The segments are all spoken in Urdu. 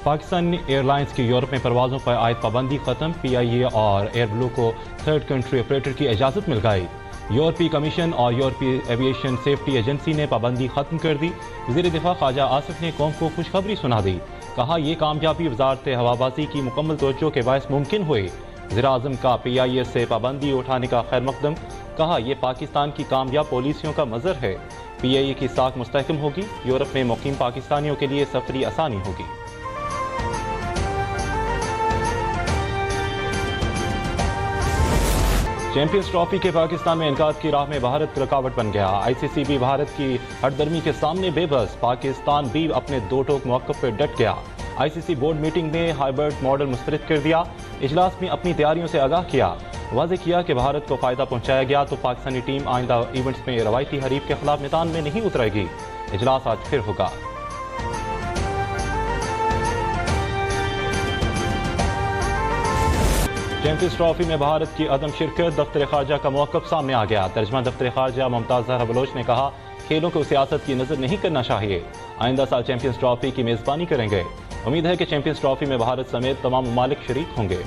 پاکستانی ایئر لائنز کی یورپ میں پروازوں پر عائد پابندی ختم، پی آئی اے اور ایئر بلو کو تھرڈ کنٹری آپریٹر کی اجازت مل گئی۔ یورپی کمیشن اور یورپی ایویشن سیفٹی ایجنسی نے پابندی ختم کر دی۔ وزیر دفاع خواجہ آصف نے قوم کو خوشخبری سنا دی، کہا یہ کامیابی وزارت ہوابازی کی مکمل توجہ کے باعث ممکن ہوئی۔ وزیر اعظم کا پی آئی اے سے پابندی اٹھانے کا خیر مقدم، کہا یہ پاکستان کی کامیاب پالیسیوں کا مظہر ہے۔ پی آئی اے کی ساکھ مستحکم ہوگی، یورپ میں مقیم پاکستانیوں کے لیے سفری آسانی ہوگی۔ چیمپئنز ٹرافی کے پاکستان میں انعقاد کی راہ میں بھارت رکاوٹ بن گیا۔ آئی سی سی بھی بھارت کی ہٹ درمی کے سامنے بے بس، پاکستان بھی اپنے دو ٹوک موقف پر ڈٹ گیا۔ آئی سی سی بورڈ میٹنگ میں ہائبرڈ ماڈل مسترد کر دیا، اجلاس میں اپنی تیاریوں سے آگاہ کیا، واضح کیا کہ بھارت کو فائدہ پہنچایا گیا تو پاکستانی ٹیم آئندہ ایونٹس میں روایتی حریف کے خلاف میدان میں نہیں اترے گی۔ اجلاس آج پھر ہوگا۔ چیمپئنز ٹرافی میں بھارت کی عدم شرکت، دفتر خارجہ کا موقف سامنے آ گیا۔ ترجمہ دفتر خارجہ ممتاز زہرا بلوچ نے کہا، کھیلوں کو سیاست کی نظر نہیں کرنا چاہیے، آئندہ سال چیمپئنز ٹرافی کی میزبانی کریں گے۔ امید ہے کہ چیمپئنز ٹرافی میں بھارت سمیت تمام ممالک شریک ہوں گے۔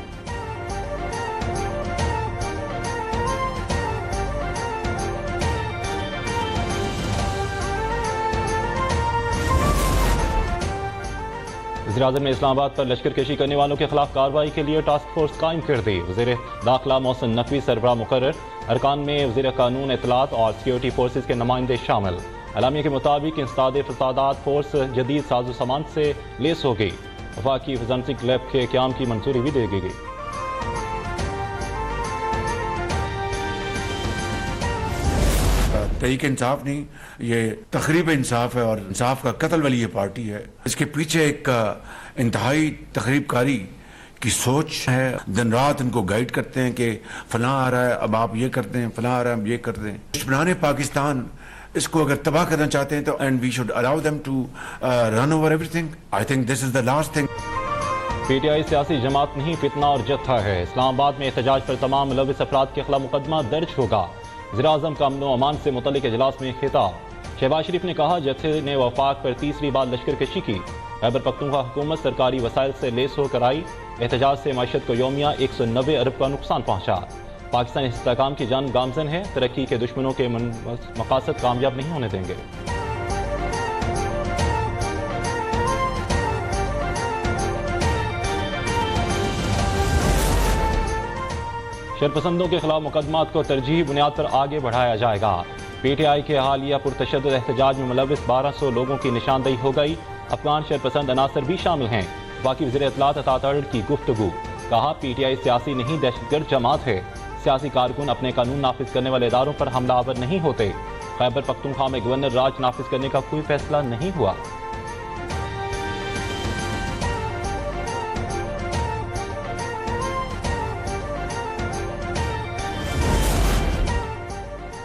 وزیراعظم نے اسلام آباد پر لشکر کشی کرنے والوں کے خلاف کارروائی کے لیے ٹاسک فورس قائم کر دی۔ وزیر داخلہ محسن نقوی سربراہ مقرر، ارکان میں وزیر قانون، اطلاعات اور سیکیورٹی فورسز کے نمائندے شامل۔ اعلامیہ کے مطابق انسداد فسادات فورس جدید ساز و سامان سے لیس ہوگی۔ وفاقی فورنسک لیب کے قیام کی منظوری بھی دے دی گئی۔ تحریک انصاف نہیں، یہ تقریب انصاف ہے اور انصاف کا قتل والی یہ پارٹی ہے۔ اس کے پیچھے ایک انتہائی تخریب کاری کی سوچ ہے۔ دن رات ان کو گائیڈ کرتے ہیں کہ فلاں آ رہا ہے، اب آپ یہ کرتے ہیں، فلاں آ رہا ہے، اب یہ کرتے ہیں۔ دشمنان پاکستان اس کو اگر تباہ کرنا چاہتے ہیں تو and we should allow them to run over everything. I think this is the last thing. P T I سیاسی جماعت نہیں، فتنہ اور جتھا ہے۔ اسلام آباد میں احتجاج پر تمام ملوث افراد کے خلاف مقدمہ درج ہوگا۔ وزیر اعظم کا امن و امان سے متعلق اجلاس میں خطاب۔ شہباز شریف نے کہا، جتھے نے وفاق پر تیسری بار لشکر کشی کی۔ خیبر پختونخوا حکومت سرکاری وسائل سے لیس ہو کر آئی، احتجاج سے معیشت کو یومیہ 190 ارب کا نقصان پہنچا۔ پاکستان استحکام کی جانب گامزن ہے، ترقی کے دشمنوں کے مقاصد کامیاب نہیں ہونے دیں گے۔ شرپسندوں کے خلاف مقدمات کو ترجیحی بنیاد پر آگے بڑھایا جائے گا۔ پی ٹی آئی کے حالیہ پرتشدد احتجاج میں ملوث 1200 لوگوں کی نشاندہی ہو گئی، افغان شرپسند عناصر بھی شامل ہیں۔ وفاقی وزیر اطلاعات عطا کی گفتگو، کہا پی ٹی آئی سیاسی نہیں دہشت گرد جماعت ہے، سیاسی کارکن اپنے قانون نافذ کرنے والے اداروں پر حملہ آور نہیں ہوتے۔ خیبر پختونخوا میں گورنر راج نافذ کرنے کا کوئی فیصلہ نہیں ہوا۔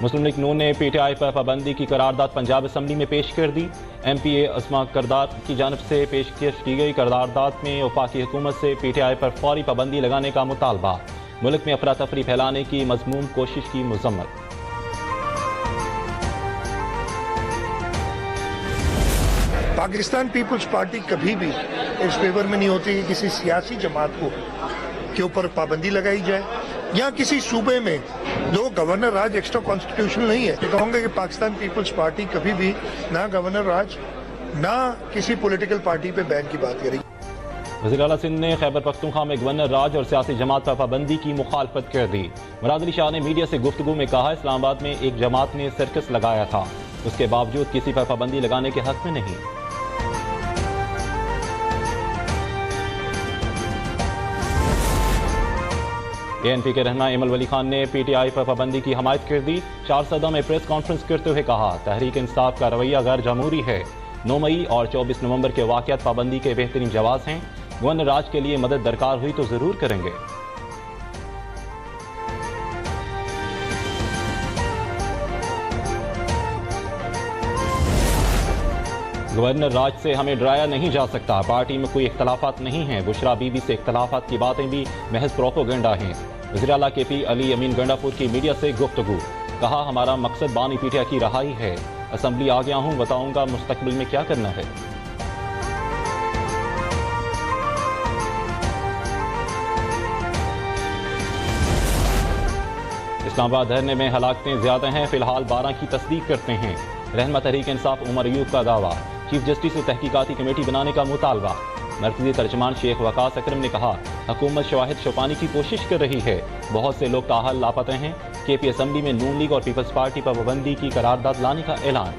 مسلم لیگ نون نے پی ٹی آئی پر پابندی کی قرارداد پنجاب اسمبلی میں پیش کر دی۔ ایم پی اے عصمہ کردار کی جانب سے پیش کی گئی قرارداد میں وفاقی حکومت سے پی ٹی آئی پر فوری پابندی لگانے کا مطالبہ، ملک میں افراتفری پھیلانے کی مذموم کوشش کی مذمت۔ پاکستان پیپلز پارٹی کبھی بھی اس فیور میں نہیں ہوتی کہ کسی سیاسی جماعت کے اوپر پابندی لگائی جائے یا کسی صوبے میں جو گورنر راج ایکسٹرا کانسٹیٹیوشنل نہیں ہے۔ میں کہوں گا کہ پاکستان پیپلز پارٹی کبھی بھی نہ گورنر راج نہ کسی پولیٹیکل پارٹی پہ بین کی بات کرے گی۔ وزیر اعلیٰ سندھ نے خیبر پختونخوا میں گورنر راج اور سیاسی جماعت پر پابندی کی مخالفت کر دی۔ مراد علی شاہ نے میڈیا سے گفتگو میں کہا، اسلام آباد میں ایک جماعت نے سرکس لگایا تھا، اس کے باوجود کسی پر پابندی لگانے کے حق میں نہیں۔ اے این پی کے رہنما ایمل ولی خان نے پی ٹی آئی پر پابندی کی حمایت کر دی۔ چارسدہ میں پریس کانفرنس کرتے ہوئے کہا، تحریک انصاف کا رویہ غیر جمہوری ہے۔ 9 مئی اور 24 نومبر کے واقعات پابندی کے بہترین جواز ہیں، گورنر راج کے لیے مدد درکار ہوئی تو ضرور کریں گے۔ گورنر راج سے ہمیں ڈرایا نہیں جا سکتا، پارٹی میں کوئی اختلافات نہیں ہیں، بشرا بی بی سے اختلافات کی باتیں بھی محض پروپیگنڈا ہیں۔ وزیر اعلیٰ کے پی علی امین گنڈاپور کی میڈیا سے گفتگو، کہا ہمارا مقصد بانی پی ٹی آئی کی رہائی ہے، اسمبلی آ گیا ہوں، بتاؤں گا مستقبل میں کیا کرنا ہے۔ اسلام آباد دھرنے میں ہلاکتیں زیادہ ہیں، فی الحال 12 کی تصدیق کرتے ہیں۔ رہنما تحریک انصاف عمر ایوب کا دعویٰ، چیف جسٹس سے تحقیقاتی کمیٹی بنانے کا مطالبہ۔ مرکزی ترجمان شیخ وقاص اکرم نے کہا، حکومت شواہد چھپانے کی کوشش کر رہی ہے، بہت سے لوگ تاحال لاپتہ ہیں۔ کے پی اسمبلی میں نون لیگ اور پیپلز پارٹی پر پابندی کی قرارداد لانے کا اعلان۔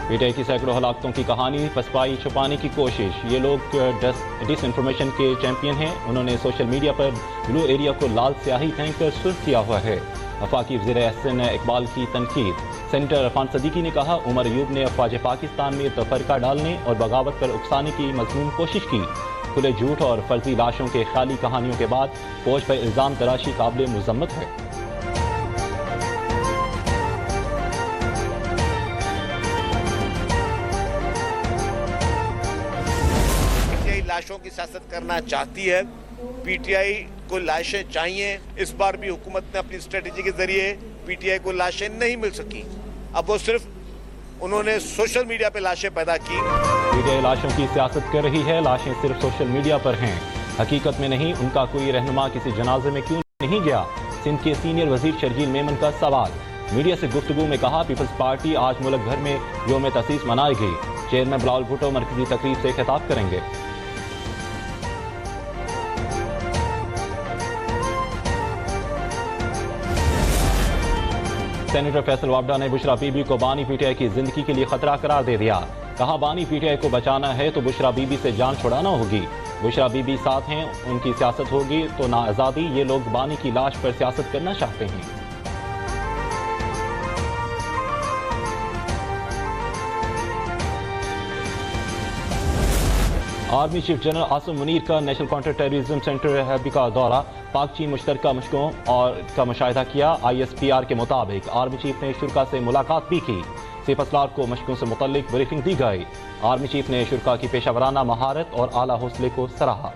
پی ٹی آئی کی سینکڑوں ہلاکتوں کی کہانی، پسپائی چھپانے کی کوشش۔ یہ لوگ ڈس انفارمیشن کے چیمپئن ہیں۔ انہوں نے سوشل میڈیا پر بلو ایریا کو لال سیاہی پھینک کر سرخ کیا ہوا ہے۔ وفاقی وزیر احسن اقبال کی تنقید۔ سینیٹر عرفان صدیقی نے کہا، عمر ایوب نے افواج پاکستان میں تفرقہ ڈالنے اور بغاوت پر اکسانے کی مذموم کوشش کی۔ کھلے جھوٹ اور فرضی لاشوں کے خیالی کہانیوں کے بعد فوج پر الزام تراشی قابل مذمت ہے۔ لاشوں کی سیاست کرنا چاہتی ہے، پی ٹی آئی کو لاشیں چاہیے۔ اس بار بھی حکومت نے اپنی اسٹریٹجی کے ذریعے پی ٹی آئی کو لاشیں نہیں مل سکی، اب وہ صرف انہوں نے سوشل میڈیا پہ لاشیں پیدا کی۔ پی ٹی آئی لاشوں کی سیاست کر رہی ہے، لاشیں صرف سوشل میڈیا پر ہیں، حقیقت میں نہیں۔ ان کا کوئی رہنما کسی جنازے میں کیوں نہیں گیا؟ سندھ کے سینئر وزیر شرجیل میمن کا سوال۔ میڈیا سے گفتگو میں کہا، پیپلز پارٹی آج ملک بھر میں یوم تاسیس منائے گی۔ چیئرمین بلاول بھٹو مرکزی تقریب سے خطاب کریں گے۔ سینیٹر فیصل وابڈا نے بشرا بی بی کو بانی پی ٹی آئی کی زندگی کے لیے خطرہ قرار دے دیا۔ کہا، بانی پی ٹی آئی کو بچانا ہے تو بشرا بی بی سے جان چھڑانا ہوگی۔ بشرا بی بی ساتھ ہیں، ان کی سیاست ہوگی تو نہ آزادی۔ یہ لوگ بانی کی لاش پر سیاست کرنا چاہتے ہیں۔ Army chief general Asim Munir کا نیشنل کاؤنٹر ٹیررزم سینٹر ہیبی کا دورہ، پاک چین مشترکہ مشقوں اور کا مشاہدہ کیا۔ آئی ایس پی آر کے مطابق آرمی چیف نے شرکاء سے ملاقات بھی کی۔ سپہ سالار کو مشقوں سے متعلق بریفنگ دی گئی۔ آرمی چیف نے شرکاء کی پیشہ ورانہ مہارت اور اعلیٰ حوصلے کو سراہا۔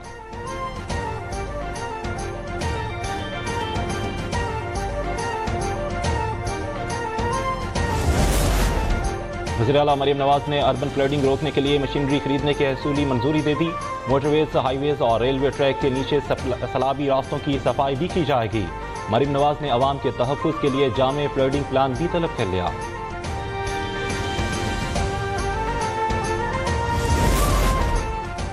وزیر اعلیٰ مریم نواز نے اربن فلڈنگ روکنے کے لیے مشینری خریدنے کی حصولی منظوری دے دی۔ موٹر ویز، ہائی ویز اور ریلوے ٹریک کے نیچے سیلابی راستوں کی صفائی بھی کی جائے گی۔ مریم نواز نے عوام کے تحفظ کے لیے جامع فلڈنگ پلان بھی طلب کر لیا۔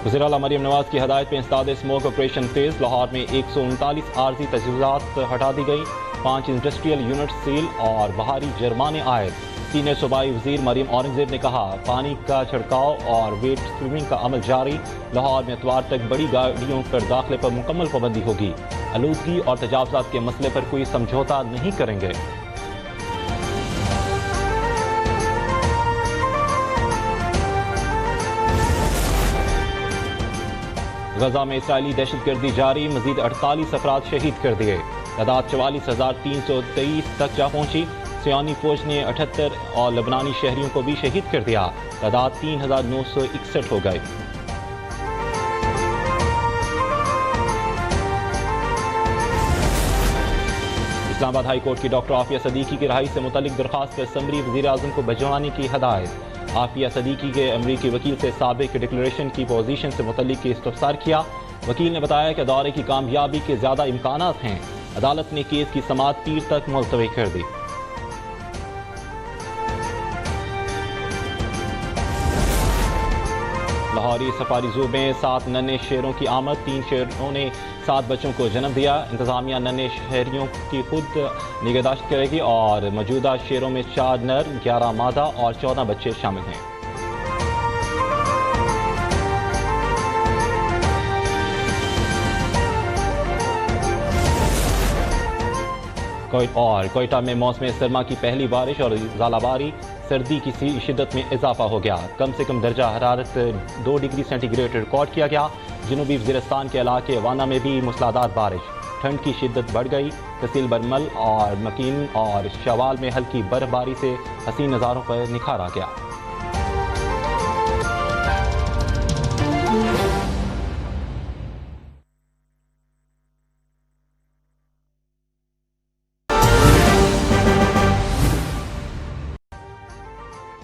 وزیر اعلیٰ مریم نواز کی ہدایت پہ انسداد اسموگ آپریشن تیز۔ لاہور میں 139 عارضی تجویزات ہٹا دی گئی، 5 انڈسٹریل یونٹ سیل اور بہاری جرمانے عائد۔ سینئر صوبائی وزیر مریم اورنگزیب نے کہا، پانی کا چھڑکاؤ اور ویٹ سویمنگ کا عمل جاری۔ لاہور میں اتوار تک بڑی گاڑیوں پر داخلے پر مکمل پابندی ہوگی۔ آلودگی اور تجاوزات کے مسئلے پر کوئی سمجھوتا نہیں کریں گے۔ غزہ میں اسرائیلی دہشت گردی جاری، مزید 48 افراد شہید کر دیے، تعداد 44,323 تک جا پہنچی۔ سیانی فوج نے 78 اور لبنانی شہریوں کو بھی شہید کر دیا، تعداد 3,961 ہو گئے۔ اسلام آباد ہائی کورٹ کی ڈاکٹر عافیہ صدیقی کی رہائی سے متعلق درخواست پر اسمبلی وزیر اعظم کو بھجوانے کی ہدایت۔ عافیہ صدیقی کے امریکی وکیل سے سابق ڈکلریشن کی پوزیشن سے متعلق استفسار کیا۔ وکیل نے بتایا کہ دورے کی کامیابی کے زیادہ امکانات ہیں۔ عدالت نے کیس کی سماعت پیر تک ملتوی کر دی۔ لاہوری سفاری زو میں 7 ننھے شیروں کی آمد، 3 شیروں نے 7 بچوں کو جنم دیا۔ انتظامیہ ننھے شہریوں کی خود نگہداشت کرے گی اور موجودہ شیروں میں 4 نر، 11 مادہ اور 14 بچے شامل ہیں۔ اور کوئٹہ میں موسم سرما کی پہلی بارش اور ژالہ باری، سردی کی شدت میں اضافہ ہو گیا۔ کم سے کم درجہ حرارت 2 ڈگری سینٹی گریڈ ریکارڈ کیا گیا۔ جنوبی وزیرستان کے علاقے وانا میں بھی موسلادھار بارش، ٹھنڈ کی شدت بڑھ گئی۔ تحصیل برمل اور مکین اور شوال میں ہلکی برف باری سے حسین نظاروں پر نکھار آ گیا۔